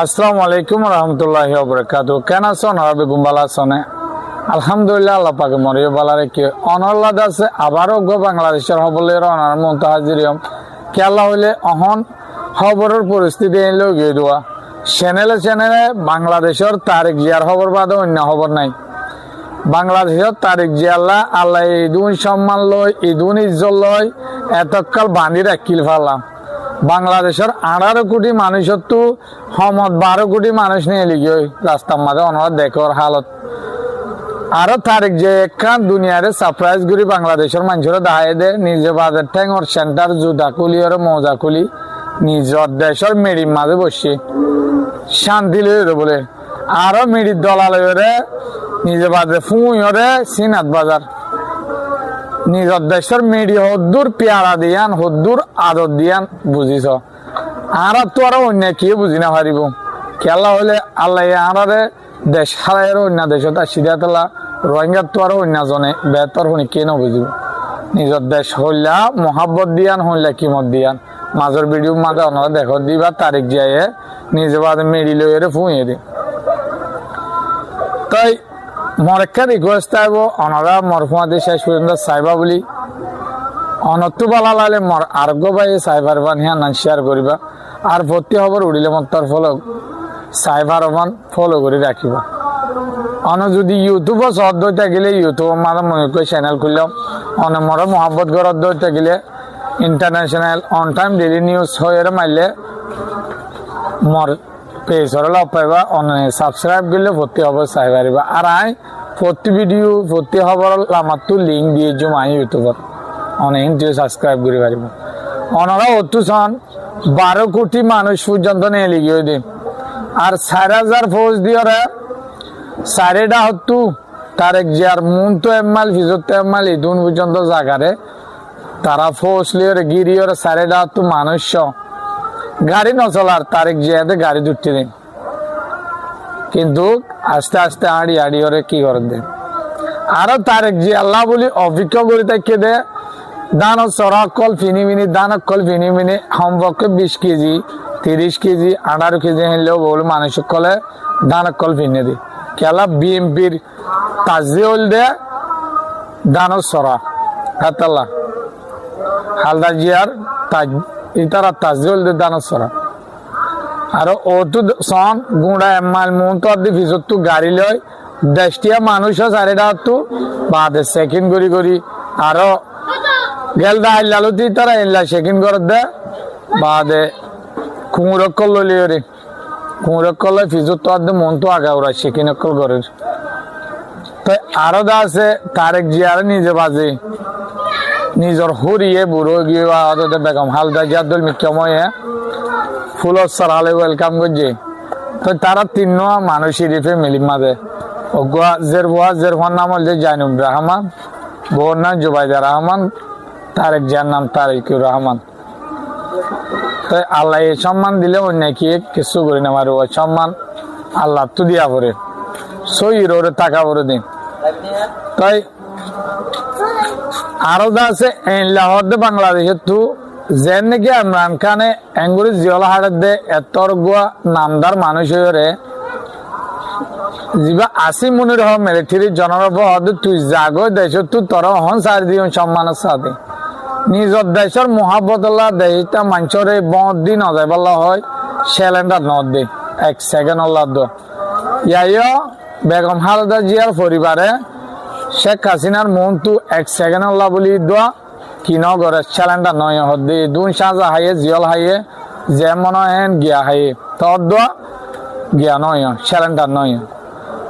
আসসালামু আলাইকুম রহমতুল্লাহি ওয়াবারাকাতুহু। কেন আছো ওনারা বেগুম বালা আছনে? আলহামদুলিল্লাহ আল্লাহ পাকে মরিও বালা রেখে অনল্লাদ আছে আবারও গো বাংলাদেশের হবলের অনার মন্ত হাজিরিয়ম কেলা হইলে অহন খবরের পরিস্থিতি এলো গিয়ে দেওয়া চ্যানেলে বাংলাদেশের তারিখ জিয়ার খবর বাদে অন্য খবর নাই। বাংলাদেশের তারিখ জিয়াল্লা আল্লাহ ইদুন সম্মান লয় ইদুন ইজ্জত লয় এতকাল বান্ধি রাখিল ফেলাম। বাংলাদেশের 18 কোটি মানুষের তো সমত 12 কোটি মানুষ নিয়ে লিখে রাস্তার মাঝে অনার দেখর হালত আরো তারিখ যে একখান দুনিয়ারে সারপ্রাইজ করি বাংলাদেশের মানুষের দাহাই দে নিজে বাজার ঠেঙর সেন্টার জুতা খুলি আর মজা খুলি নিজের দেশের মেডির মাঝে বসে শান্তি লইরে বলে আরো মেডির দলালয়রে নিজে বাজারে ফুঁইরে সিনাত বাজার নিজের দেশের মেডি হদ্দুর পেয়ারা দিয়ান হদ্দুর আদর দিয়ান বুঝিছ আর তো আরো অন্য কি বুঝি না পারিব খেলা হলে আল্লাহ আনারে দেশ হারাইয়ের অন্য দেশত সিধাতলা রোহিঙ্গার তো আরো অন্য জনে বেতর শুনি কে বুঝিব নিজের দেশ হইলা মহাব্বত দিয়ান হইলা কিমত দিয়ান মাজর ভিডিও মাঝে ওনারা দেখো দিবা তারিখ যাইয়ে নিজে বাদে মেডি লইরে ফুঁয়ে দি তাই মোর একটা রিকোয়েস্ট আইব ওনারা মরফুমাদি শেষ পর্যন্ত চাইবা বলি অনত্তু বালা লালে মর আরোগ্য ভাই সাইবার বান হিয়া নান শেয়ার করিবা আর ভর্তি খবর উড়িলে মত তার ফলো সাইবার বান ফলো করে রাখিবা অন যদি ইউটিউব সদ দইতে গেলে ইউটিউব মানে মনে করে চ্যানেল খুললাম অন মর মহাব্বত গরত দইতে গেলে international on time daily news হয়ে মারলে মর পেজ হলে পাইবা অনেক সাবস্ক্রাইব করলে ভর্তি খবর চাই পারিবা আর আই প্রতি ভিডিও ভর্তি খবর আমার তো লিঙ্ক দিয়ে যাম আই ইউটিউবত অনেক ইন্টারভিউ সাবস্ক্রাইব করে পারিব ওনারা অতু সন 12 কোটি মানুষ পর্যন্ত নিয়ে লিখিয়ে দিন আর 4000 ফৌজ দিয়ে সাড়েটা হতু তারেক জিয়ার মুন তো এমাল ফিজত এমাল ইদুন পর্যন্ত জাগারে তারা ফৌজ লিয়ে গিরিয়ে 4.5 হতু মানুষ গাড়ি নচলার তারিখ জিয়াতে গাড়ি দুটি দিন কিন্তু আস্তে আস্তে আড়ি আড়ি ওরে কি করে দেন আরো তারিখ জি আল্লাহ বলি অভিজ্ঞ করে তাকে দে দান সরাকল ফিনি দান কল ফিনি সম্পর্কে 20 কেজি 30 কেজি 18 কেজি হলেও বল মানুষ কলে দান কল ফিনে দি কেলা বিএমপির তাজিউল দে দান সরা হাতাল্লাহ হালদা জিয়ার তাজ ইতারা তাজিউল দে দান সরা আর ও তো সন গুঁড়া এমাল মুন তো দি ভিজত তো গাড়ি লয় 10টিয়া মানুষ 4.5 তো বাদে সেকেন্ড করি আরো গেলদা আইলালতি তারা এলা সেকেন্ড করে দে বাদে কুমুরকল লইলে রে কুমুরকল ভিজত তো আদে মন তো আগা ওরা সেকেন্ড কল করে তো আরো দা আছে তারেক জিয়ার নিজে বাজে নিজর হরিয়ে বুড়ো গিয়ে আদতে বেগম হালদা জিয়াদুল মিকময়ে ফুল সরালে ওয়েলকাম করছে তো তারা 3 মানুষ শরীফে মিলি মাঝে ওগুয়া জেরফান নাম হল যে জাইনুর রহমান বোর নাম জুবাইদা রহমান তারেক জিয়ার নাম তারেকুর রহমান তো আল্লাহ এই সম্মান দিলে অন্য কি কিছু করি না মারো সম্মান আল্লাহ তো দিয়া পরে সইর ওরে টাকা পরে দিন তাই আরো আছে লাহোর বাংলাদেশের তো যেন নাকি ইমরান খানে এঙ্গুরি জিওলা হাটের দে এতর গুয়া নামদার মানুষ হয়ে যা 80 মনির হ মিলিটারি জনরব তুই জাগো দেশ তু তর হন সার দিও সম্মানের সাথে নিজের দেশের মহাবতলা দেশটা মানুষরে বদ দি নজাইবাল্লা হয় সিলিন্ডার নদ দে 1 সেকেন্ড আল্লাহ দো ইয়াইও বেগম খালেদা জিয়ার পরিবারে শেখ হাসিনার মন তু 1 সেকেন্ড আল্লাহ বলি দোয়া কিন করে সিলিন্ডার নয় হদ্দি দুন সাজা হাইয়ে জিয়ল হাইয়ে যেমন হেন গিয়া হাইয়ে তোর দোয়া গিয়া নয় সিলিন্ডার নয়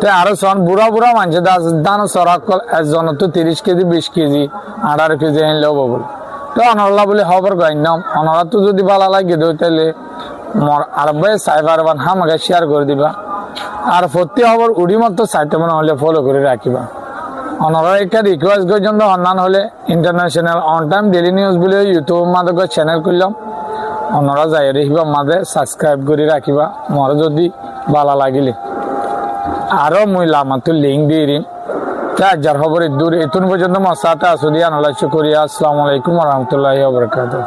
তো আরো সন বুড়া মানুষ দান সরাকল একজন তো 30 কেজি 20 কেজি 18 কেজি হেনলেও বল তো অনল্লা বলে খবর গাইনাম অনরা তো যদি ভালো লাগে দই তাহলে মর আরবে সাইবার বান হামাকে শেয়ার করে দিবা আর প্রতি খবর উড়ি মতো সাইতে মনে হলে ফলো করে রাখিবা অনরা একটা রিকোয়েস্ট পর্যন্ত অন্যান হলে international on time daily news বলে ইউটিউব মাধ্যমে চ্যানেল খুললাম অনরা যাই রাখিবা মাঝে সাবস্ক্রাইব করে রাখিবা মর যদি ভালো লাগিলে আরো মহিলা আমার তো লিঙ্ক দিয়ে দিন যার খবর দূর এতুন পর্যন্ত মশাতে আসুদিয়া নলাইশ করিয়া আসসালামু আলাইকুম রহমতুল্লাহি ওয়া বারাকাতুহু।